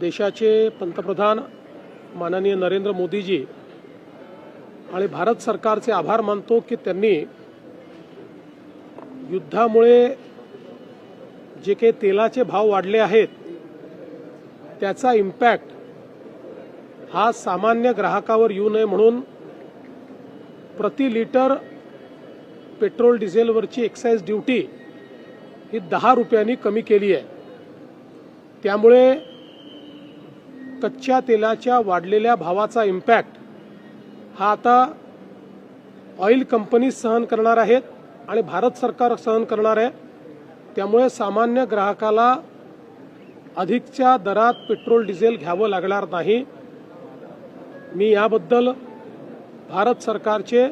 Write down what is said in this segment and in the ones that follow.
देशाचे पंतप्रधान माननीय नरेंद्र मोदीजी आणि भारत सरकारचे आभार मानतो की त्यांनी युद्धामुळे जे काही तेलाचे भाव वाढले आहेत त्याचा इम्पॅक्ट हा सामान्य ग्राहकावर येऊ नये म्हणून प्रति लिटर पेट्रोल डिझेलवरची एक्साइज ड्यूटी ही 10 रुपयांनी कमी केली आहे। त्यामुळे कच्च्या तेलाच्या वाढलेल्या भावाचा इम्पॅक्ट हा आता ऑइल कंपनी सहन करणार आहेत आणि भारत सरकार सहन करणार आहे। त्यामुळे सामान्य ग्राहकाला अधिकच्या दरात पेट्रोल डिझेल घ्यावं लागणार नाही। मी याबद्दल भारत सरकारचे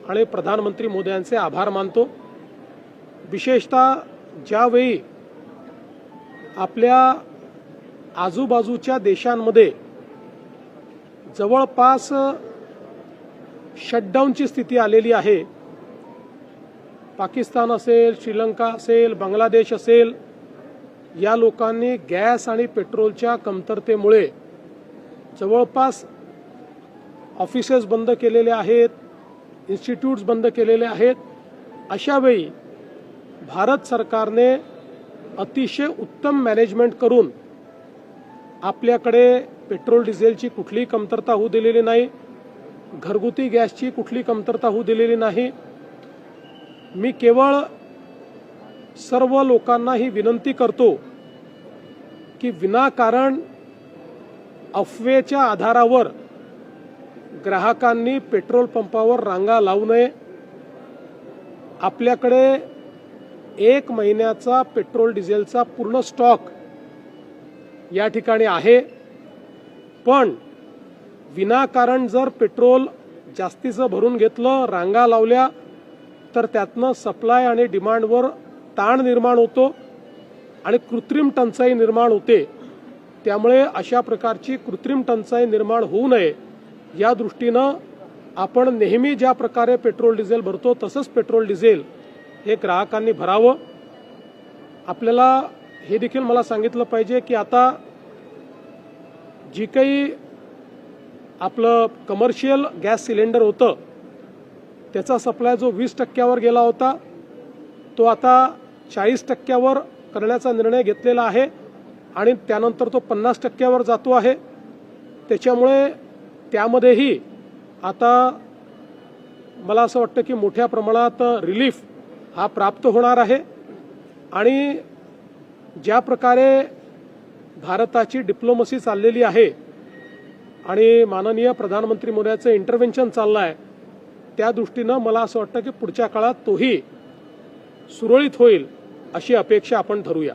आणि प्रधानमंत्री मोदी यांचे आभार मानतो। विशेषतः ज्यावेळी आपल्या आजूबाजूच्या देशांमध्ये जवळपास शटडाऊनची स्थिती आलेली आहे, पाकिस्तान असेल, श्रीलंका असेल, बांगलादेश असेल, या लोकांनी गॅस आणि पेट्रोलच्या कमतरतेमुळे जवळपास ऑफिसेस बंद केलेले आहेत, इन्स्टिट्यूट्स बंद केलेले आहेत। अशा वेळी भारत सरकारने अतिशय उत्तम मॅनेजमेंट करून आपल्याकडे पेट्रोल डिझेलची कुठलीही कमतरता होऊ दिलेली नाही, घरगुती गॅसची कुठली कमतरता होऊ दिलेली नाही। मी केवळ सर्व लोकांना ही विनंती करतो की विनाकारण अफवेच्या आधारावर ग्राहकांनी पेट्रोल पंपावर रांगा लावू नये। आपल्याकडे 1 महिन्याचा पेट्रोल डिझेलचा पूर्ण स्टॉक या ठिकाणी आहे, पण विनाकारण जर पेट्रोल जास्तीचं भरून घेतलं, रांगा लावल्या, तर त्यातनं सप्लाय आणि डिमांडवर ताण निर्माण होतो आणि कृत्रिम टंचाई निर्माण होते। त्यामुळे अशा प्रकारची कृत्रिम टंचाई निर्माण होऊ नये या दृष्टीनं आपण नेहमी ज्या प्रकारे पेट्रोल डिझेल भरतो तसंच पेट्रोल डिझेल हे ग्राहकांनी भरावं। आपल्याला हे देखील मला सांगितलं पाहिजे की आता जी काही आपलं कमर्शियल गॅस सिलेंडर होतं त्याचा सप्लाय जो 20% गेला होता तो आता 40% करण्याचा निर्णय घेतलेला आहे आणि त्यानंतर तो 50% जातो आहे। त्याच्यामुळे त्यामध्येही आता मला असं वाटतं की मोठ्या प्रमाणात रिलीफ हा प्राप्त होणार आहे आणि ज्या प्रकारे भारताची डिप्लोमसी चाललेली आहे आणि माननीय प्रधानमंत्री मोदींचं इंटरव्हेन्शन चाललं आहे, त्या दृष्टीनं मला असं वाटतं की पुढच्या काळात तोही सुरळीत होईल अशी अपेक्षा आपण धरूया।